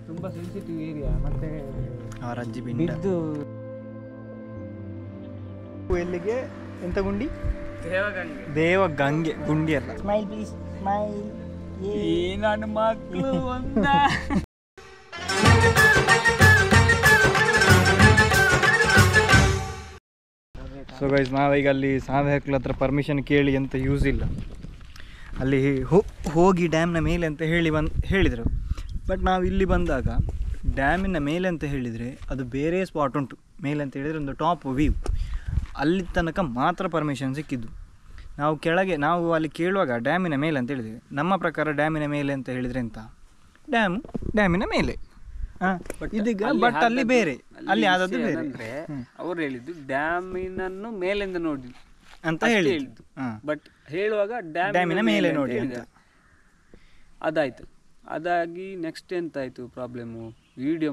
ತುಂಬ sensitive area. ಮತ್ತೆ ರಜ್ಜಿ ಬಿಂಡ ಬಿದ್ದು ಎಲ್ಲಿಗೆ ಎಂತ ಗುಂಡಿ? ದೇವಗಂಗೆ. ದೇವಗಂಗೆ ಗುಂಡಿ ಅಲ್ಲ. Smile please, smile. ನನ್ನ ಮಕ್ಕಳು ಒಂದ. ಸೊ ಗೈಸ್, ನಾವೀಗ ಅಲ್ಲಿ ಸಾಧಕಲ ಹತ್ರ ಪರ್ಮಿಷನ್ ಕೇಳಿ ಅಂತ ಯೂಸ್ ಇಲ್ಲ. ಅಲ್ಲಿ ಹೋಗಿ ಡ್ಯಾಮ್ನ ಮೇಲೆ ಅಂತ ಹೇಳಿದರು. ಬಟ್ ನಾವು ಇಲ್ಲಿ ಬಂದಾಗ ಡ್ಯಾಮಿನ ಮೇಲೆ ಅಂತ ಹೇಳಿದರೆ ಅದು ಬೇರೆ ಸ್ಪಾಟ್ ಉಂಟು. ಮೇಲೆ ಅಂತ ಹೇಳಿದರೆ ಒಂದು ಟಾಪ್ ವ್ಯೂ, ಅಲ್ಲಿ ತನಕ ಮಾತ್ರ ಪರ್ಮಿಷನ್ ಸಿಕ್ಕಿದ್ದು. ನಾವು ಅಲ್ಲಿ ಕೇಳುವಾಗ ಡ್ಯಾಮಿನ ಮೇಲೆ ಅಂತ ಹೇಳಿದ್ದೇವೆ. ನಮ್ಮ ಪ್ರಕಾರ ಡ್ಯಾಮಿನ ಮೇಲೆ ಅಂತ ಹೇಳಿದರೆ ಎಂತ, ಡ್ಯಾಮಿನ ಮೇಲೆ ಇದೀಗ. ಬಟ್ ಅಲ್ಲಿ ಬೇರೆ, ಅಲ್ಲಿ ಆದದ್ದು ಬೇರೆ. ಅವ್ರು ಹೇಳಿದ್ದು ಡ್ಯಾಮಿನನ್ನು ಮೇಲಿಂದ ನೋಡಿ ಅಂತ ಹೇಳಿದ್ದು. ಬಟ್ ಹೇಳುವಾಗ ಡ್ಯಾಮಿನ ಮೇಲೆ ನೋಡಿ ಅಂತ. ಅದಾಯ್ತು. ಅದಾಗಿ ನೆಕ್ಸ್ಟ್ ಎಂತಾಯ್ತು ಪ್ರಾಬ್ಲಮ್ಮು? ವಿಡಿಯೋ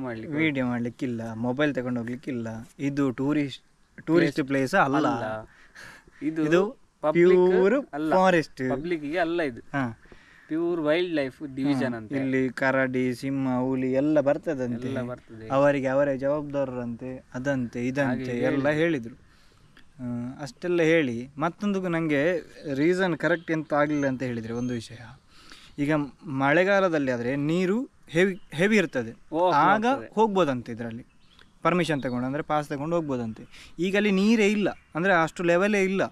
ಮಾಡಲಿಕ್ಕಿಲ್ಲ, ಮೊಬೈಲ್ ತಗೊಂಡು ಹೋಗ್ಲಿಕ್ಕಿಲ್ಲ. ಇದು ಟೂರಿಸ್ಟ್ ಪ್ಲೇಸ್ ಅಲ್ಲ, ಇದು ಪ್ಯೂರ್ ಫಾರೆಸ್ಟ್. ಪಬ್ಲಿಕ್ಗೆ ಅಲ್ಲ, ಇದು ಪ್ಯೂರ್ ವೈಲ್ಡ್ ಲೈಫ್ ಡಿವಿಷನ್ ಅಂತ. ಇಲ್ಲಿ ಕರಡಿ, ಸಿಂಹ, ಹುಲಿ ಎಲ್ಲ ಬರ್ತದಂತೆ. ಅವರಿಗೆ ಅವರೇ ಜವಾಬ್ದಾರರಂತೆ, ಅದಂತೆ ಇದಂತೆ ಎಲ್ಲ ಹೇಳಿದರು. ಅಷ್ಟೆಲ್ಲ ಹೇಳಿ ಮತ್ತೊಂದು ನನಗೆ ರೀಸನ್ ಕರೆಕ್ಟ್ ಎಂತ ಆಗಲಿಲ್ಲ ಅಂತ ಹೇಳಿದರೆ ಒಂದು ವಿಷಯ. ಈಗ ಮಳೆಗಾಲದಲ್ಲಿ ಆದರೆ ನೀರು ಹೆವಿ ಇರ್ತದೆ, ಆಗ ಹೋಗ್ಬೋದಂತೆ ಇದರಲ್ಲಿ ಪರ್ಮಿಷನ್ ತಗೊಂಡು, ಅಂದರೆ ಪಾಸ್ ತಗೊಂಡು ಹೋಗ್ಬೋದಂತೆ. ಈಗ ಅಲ್ಲಿ ನೀರೇ ಇಲ್ಲ, ಅಂದರೆ ಅಷ್ಟು ಲೆವೆಲೇ ಇಲ್ಲ.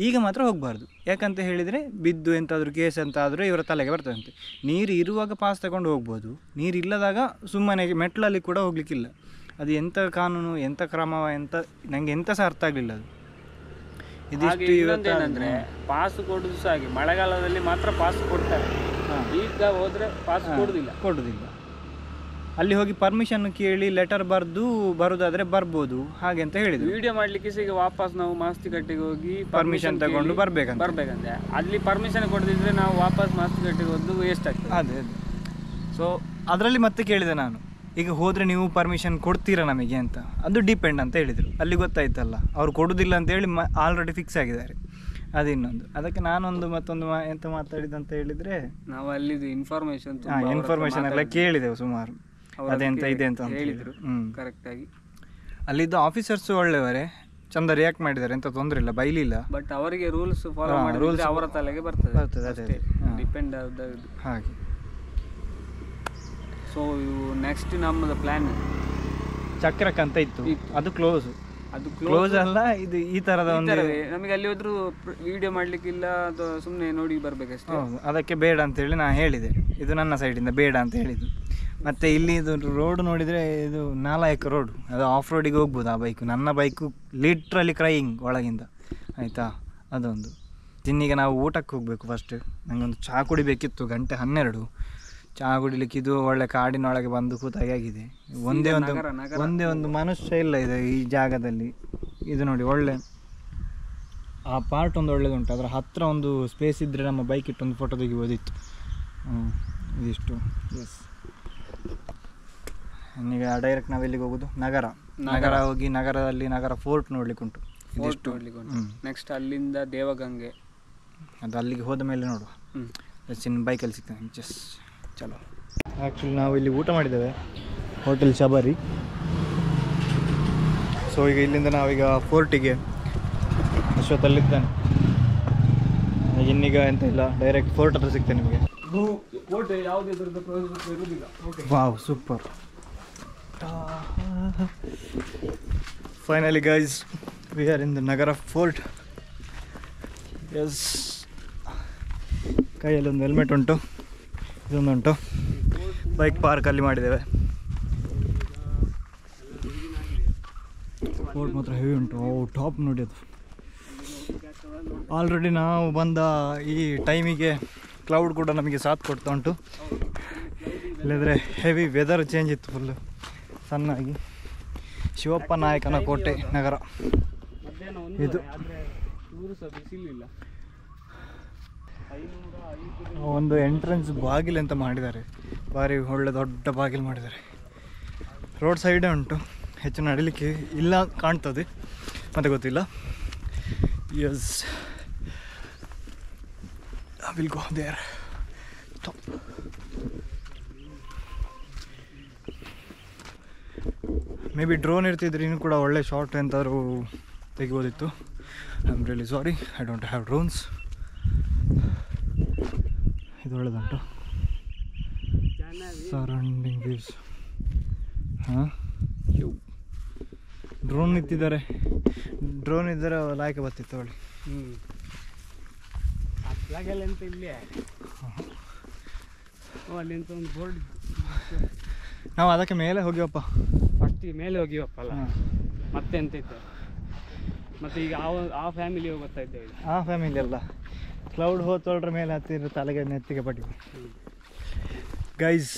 ಈಗ ಮಾತ್ರ ಹೋಗಬಾರ್ದು. ಯಾಕಂತ ಹೇಳಿದರೆ ಬಿದ್ದು ಎಂತಾದರೂ ಕೇಸ್ ಅಂತಾದರೂ ಇವರ ತಲೆಗೆ ಬರ್ತದಂತೆ. ನೀರು ಇರುವಾಗ ಪಾಸ್ ತಗೊಂಡು ಹೋಗ್ಬೋದು, ನೀರು ಇಲ್ಲದಾಗ ಸುಮ್ಮನೆ ಮೆಟ್ಲಲ್ಲಿ ಕೂಡ ಹೋಗ್ಲಿಕ್ಕಿಲ್ಲ. ಅದು ಎಂಥ ಕಾನೂನು, ಎಂಥ ಕ್ರಮ, ಎಂತ ನನಗೆ ಎಂಥ ಸಹ ಅರ್ಥ ಆಗಲಿಲ್ಲ ಅದು. ಇದಿಷ್ಟು ಏನಂದರೆ ಪಾಸ್ ಕೊಡೋದು ಸಹ ಹಾಗೆ, ಮಳೆಗಾಲದಲ್ಲಿ ಮಾತ್ರ ಪಾಸ್ ಕೊಡ್ತಾರೆ, ಈಗ ಹೋದರೆ ಪಾಸ್ ಕೊಡೋದಿಲ್ಲ. ಅಲ್ಲಿ ಹೋಗಿ ಪರ್ಮಿಷನ್ ಕೇಳಿ ಲೆಟರ್ ಬರೋದಾದ್ರೆ ಬರ್ಬೋದು ಹಾಗೆ ಅಂತ ಹೇಳಿದ್ರು. ವಿಡಿಯೋ ಮಾಡಲಿಕ್ಕೆ ಸಹ ಈಗ ವಾಪಸ್ ನಾವು ಮಾಸ್ತಿಕಟ್ಟೆಗೆ ಹೋಗಿ ಪರ್ಮಿಷನ್ ತಗೊಂಡು ಬರ್ಬೇಕಂತೆ. ಅಲ್ಲಿ ಪರ್ಮಿಷನ್ ಕೊಡದಿದ್ರೆ ನಾವು ವಾಪಸ್ ಮಾಸ್ತಿಕಟ್ಟೆಗೆ ಹೋದ್ದು ವೇಸ್ಟ್ ಆಗ್ತದೆ. ಅದೇ. ಸೊ ಅದರಲ್ಲಿ ಮತ್ತೆ ಕೇಳಿದೆ ನಾನು, ಈಗ ಹೋದರೆ ನೀವು ಪರ್ಮಿಷನ್ ಕೊಡ್ತೀರಾ ನಮಗೆ ಅಂತ. ಅದು ಡಿಪೆಂಡ್ ಅಂತ ಹೇಳಿದರು. ಅಲ್ಲಿ ಗೊತ್ತಾಯ್ತಲ್ಲ, ಅವ್ರು ಕೊಡೋದಿಲ್ಲ ಅಂತೇಳಿ ಆಲ್ರೆಡಿ ಫಿಕ್ಸ್ ಆಗಿದ್ದಾರೆ. ಅದು ಇನ್ನೊಂದು. ಅದಕ್ಕೆ ನಾನೊಂದು ಮತ್ತೊಂದು ಎಂತ ಮಾತಾಡಿದಂತ ಹೇಳಿದರೆ, ನಾವು ಅಲ್ಲಿದ್ದು ಇನ್ಫಾರ್ಮೇಷನ್ ಎಲ್ಲ ಕೇಳಿದೆವು ಸುಮಾರು, ಅದೆಂತ ಇದೆ ಅಂತ ಹೇಳಿದರು. ಕರೆಕ್ಟಾಗಿ ಅಲ್ಲಿದ್ದು ಆಫೀಸರ್ಸು ಒಳ್ಳೆಯವರೇ, ಚಂದ ರಿಯಾಕ್ಟ್ ಮಾಡಿದ್ದಾರೆ, ಎಂತ ತೊಂದರೆ ಇಲ್ಲ, ಬೈಲಿಲ್ಲ. ಬಟ್ ಅವರಿಗೆ ರೂಲ್ಸ್ ಫಾಲೋ ಮಾಡಿದ್ರೆ ಅವರ ತಲೆಗೆ ಬರ್ತದೆ ಅದೇ ಡಿಪೆಂಡ್ ಹಾಗೆ. ಸೊ ನೆಕ್ಸ್ಟ್ ನಮ್ಮದು ಪ್ಲ್ಯಾನ್ ಚಕ್ರಕ್ಕಂತ ಇತ್ತು, ಅದು ಕ್ಲೋಸ್ ಅಲ್ಲ. ಇದು ಈ ಥರದ ಒಂದು ನಮಗೆ ಅಲ್ಲಿ ಹೋದ್ರೂ ವಿಡಿಯೋ ಮಾಡಲಿಕ್ಕಿಲ್ಲ, ಅದು ಸುಮ್ಮನೆ ನೋಡಿ ಬರಬೇಕಷ್ಟೇ. ಅದಕ್ಕೆ ಬೇಡ ಅಂತೇಳಿ ನಾನು ಹೇಳಿದೆ, ಇದು ನನ್ನ ಸೈಡಿಂದ ಬೇಡ ಅಂತ ಹೇಳಿದ್ದು. ಮತ್ತು ಇಲ್ಲಿ ಇದು ರೋಡ್ ನೋಡಿದರೆ ಇದು ನಾಲಾಯಕ ರೋಡು, ಅದು ಆಫ್ ರೋಡಿಗೆ ಹೋಗ್ಬೋದು ಆ ಬೈಕು. ನನ್ನ ಬೈಕು ಲಿಟ್ರಲಿ ಕ್ರೈಯಿಂಗ್ ಒಳಗಿಂದ, ಆಯಿತಾ. ಅದೊಂದು. ಇನ್ನೀಗ ನಾವು ಊಟಕ್ಕೆ ಹೋಗಬೇಕು. ಫಸ್ಟ್ ನನಗೊಂದು ಚಹಾ ಕುಡಿಬೇಕಿತ್ತು, 12:00 ಚಹಾ ಕುಡಿಲಿಕ್ಕೆ. ಇದು ಒಳ್ಳೆ ಕಾಡಿನೊಳಗೆ ಬಂದು ಕೂತಾಗಿದೆ. ಒಂದೇ ಒಂದು ಮನುಷ್ಯ ಇಲ್ಲ ಇದೆ ಈ ಜಾಗದಲ್ಲಿ. ಇದು ನೋಡಿ, ಒಳ್ಳೆ ಆ ಪಾರ್ಟ್ ಒಂದು ಒಳ್ಳೇದುಂಟು. ಅದರ ಹತ್ತಿರ ಒಂದು ಸ್ಪೇಸ್ ಇದ್ದರೆ ನಮ್ಮ ಬೈಕ್ ಇಟ್ಟೊಂದು ಫೋಟೋ ತೆಗಿಬೋದಿತ್ತು. ಇದಿಷ್ಟು. ಎಸ್. ಈಗ ಡೈರೆಕ್ಟ್ ನಾವೆಲ್ಲಿಗೆ ಹೋಗೋದು? ನಗರ ಹೋಗಿ ನಗರ ಫೋರ್ಟ್ ನೋಡ್ಲಿಕ್ಕೆ ಉಂಟು. ನೆಕ್ಸ್ಟ್ ಅಲ್ಲಿಂದ ದೇವಗಂಗೆ, ಅದು ಅಲ್ಲಿಗೆ ಹೋದ ಮೇಲೆ ನೋಡುವ. ಬೈಕಲ್ಲಿ ಸಿಗ್ತಾನೆ. ಚಲೋ. ಆ್ಯಕ್ಚುಲಿ ನಾವು ಇಲ್ಲಿ ಊಟ ಮಾಡಿದ್ದೇವೆ, ಹೋಟೆಲ್ ಶಬರಿ. ಸೊ ಈಗ ಇಲ್ಲಿಂದ ನಾವೀಗ ಫೋರ್ಟಿಗೆ, ಅಶ್ವತ್ತಲ್ಲಿದ್ದಾನೆ. ಇನ್ನೀಗ ಎಂತ ಇಲ್ಲ, ಡೈರೆಕ್ಟ್ ಫೋರ್ಟ್ ಹತ್ರ ಸಿಗ್ತೇನೆ ನಿಮಗೆ. Wow, super. Finally guys, we are in the Nagara fort. Yes. ಕೈಯಲ್ಲಿ ಒಂದು ಹೆಲ್ಮೆಟ್ ಉಂಟು, ಇದೊಂದುಂಟು. ಬೈಕ್ ಪಾರ್ಕ್ ಅಲ್ಲಿ ಮಾಡಿದ್ದೇವೆ. ಫೋರ್ಟ್ ಮಾತ್ರ ಹೆವಿ ಉಂಟು. ಟಾಪ್ ನೋಡಿ ಅದು. ಆಲ್ರೆಡಿ ನಾವು ಬಂದ ಈ ಟೈಮಿಗೆ ಕ್ಲೌಡ್ ಕೂಡ ನಮಗೆ ಸಾಥ್ ಕೊಡ್ತಾ ಉಂಟು. ಇಲ್ಲದ್ರೆ ಹೆವಿ ವೆದರ್ ಚೇಂಜ್ ಇತ್ತು ಫುಲ್ಲು ಸಣ್ಣಾಗಿ. ಶಿವಪ್ಪ ನಾಯಕನ ಕೋಟೆ ನಗರ ಇದು. ಒಂದು ಎಂಟ್ರೆನ್ಸ್ ಬಾಗಿಲು ಅಂತ ಮಾಡಿದ್ದಾರೆ, ಭಾರಿ ಒಳ್ಳೆ ದೊಡ್ಡ ಬಾಗಿಲು ಮಾಡಿದ್ದಾರೆ. ರೋಡ್ ಸೈಡೇ ಉಂಟು, ಹೆಚ್ಚು ನಡಿಲಿಕ್ಕೆ ಇಲ್ಲ ಕಾಣ್ತದೆ, ಮತ್ತೆ ಗೊತ್ತಿಲ್ಲ. Yes, I will go there. Maybe drone ಇರ್ತಿದ್ರೆ ಇನ್ನೂ ಕೂಡ ಒಳ್ಳೆ ಶಾರ್ಟ್ ಎಂತಾದ್ರು ತೆಗಿಬೋದಿತ್ತು. I am really sorry, I don't have drones. ಇದು ಒಳ್ಳೆದುಂಟು ಸರೌಂಡಿಂಗ್ ವ್ಯೂಸ್. ಹಾಂ, ಡ್ರೋನ್ ಇತ್ತಿದ್ದಾರೆ, ಡ್ರೋನ್ ಇದ್ದರೆ ಲಾಯ್ಕೆ ಬರ್ತಿತ್ತು ಅವಳಿ. ಅಂತ ಇಲ್ಲಿ ಅಲ್ಲಿಂತ ಒಂದು ಬೋರ್ಡ್, ನಾವು ಅದಕ್ಕೆ ಮೇಲೆ ಹೋಗ್ಯವಪ್ಪ, ಫಸ್ಟ್ ಮೇಲೆ ಹೋಗಿವಪ್ಪಲ್ಲ, ಮತ್ತೆ ಅಂತ ಇದ್ದೆ. ಮತ್ತೆ ಈಗ ಆ ಫ್ಯಾಮಿಲಿ ಹೋಗ್ತಾ ಇದ್ದೇವೆ. ಆ ಫ್ಯಾಮಿಲಿ ಅಲ್ಲ, ಕ್ಲೌಡ್ ಹೋತೋಳ್ರ ಮೇಲೆ ಹತ್ತಿರ ತಲೆಗೆ ನೆತ್ತಿಗೆ ಪಟ್ಟಿ. Guys,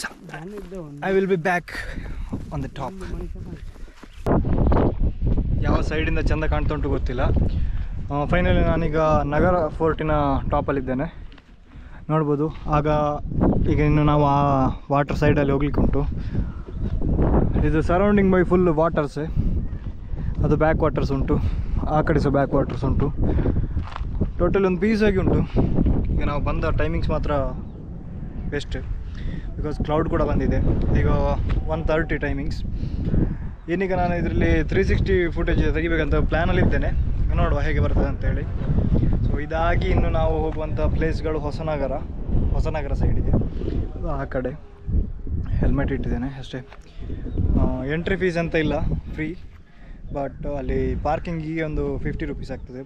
I will be back on the top. ಯಾವ ಸೈಡಿಂದ ಚೆಂದ ಕಾಣ್ತಾ ಉಂಟು ಗೊತ್ತಿಲ್ಲ. ಫೈನಲಿ ನಾನೀಗ ನಗರ ಫೋರ್ಟಿನ ಟಾಪಲ್ಲಿದ್ದೇನೆ, ನೋಡ್ಬೋದು. ಆಗ ಈಗ ಇನ್ನು ನಾವು ಆ ವಾಟರ್ ಸೈಡಲ್ಲಿ ಹೋಗ್ಲಿಕ್ಕೆ ಉಂಟು. ಇದು ಸರೌಂಡಿಂಗ್ ಬೈ ಫುಲ್ ವಾಟರ್ಸೇ, ಅದು ಬ್ಯಾಕ್ ವಾಟರ್ಸ್ ಉಂಟು, ಆ ಕಡೆ ಸಹ ಬ್ಯಾಕ್ ವಾಟರ್ಸ್ ಉಂಟು. ಟೋಟಲ್ ಒಂದು ಪೀಸಾಗಿ ಉಂಟು. ಈಗ ನಾವು ಬಂದ ಟೈಮಿಂಗ್ಸ್ ಮಾತ್ರ ಬೆಸ್ಟ್, ಬಿಕಾಸ್ ಕ್ಲೌಡ್ ಕೂಡ ಬಂದಿದೆ. ಈಗ 1:30 ಟೈಮಿಂಗ್ಸ್. ಏನೀಗ ನಾನು ಇದರಲ್ಲಿ 360 ಫುಟೇಜ್ ತೆಗಿಬೇಕಂತ ಪ್ಲ್ಯಾನಲ್ಲಿದ್ದೇನೆ, ನೋಡುವ ಹೇಗೆ ಬರ್ತದೆ ಅಂತೇಳಿ. ಸೊ ಇದಾಗಿ ಇನ್ನು ನಾವು ಹೋಗುವಂಥ ಪ್ಲೇಸ್ಗಳು ಹೊಸನಗರ ಸೈಡಿಗೆ, ಆ ಕಡೆ. ಹೆಲ್ಮೆಟ್ ಇಟ್ಟಿದ್ದೇನೆ ಅಷ್ಟೇ. ಎಂಟ್ರಿ ಫೀಸ್ ಅಂತ ಇಲ್ಲ, ಫ್ರೀ. ಬಟ್ ಅಲ್ಲಿ ಪಾರ್ಕಿಂಗಿಗೆ ಒಂದು 50 ರೂಪೀಸ್ ಆಗ್ತದೆ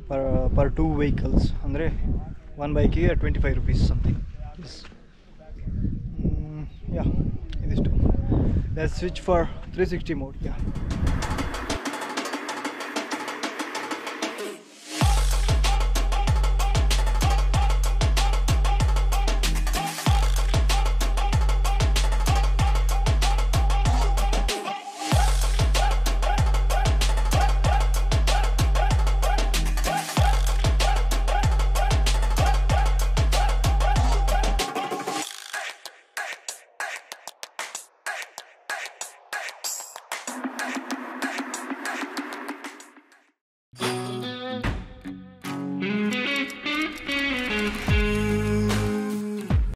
ಪರ್ 2 ವೆಹಿಕಲ್ಸ್, ಅಂದರೆ 1 ಬೈಕಿಗೆ 25 ರೂಪೀಸ್ ಸಮಥಿಂಗ್. ಎಸ್, ಯಾ, ಇದಿಷ್ಟು. Let's switch for 360 mode. Yeah.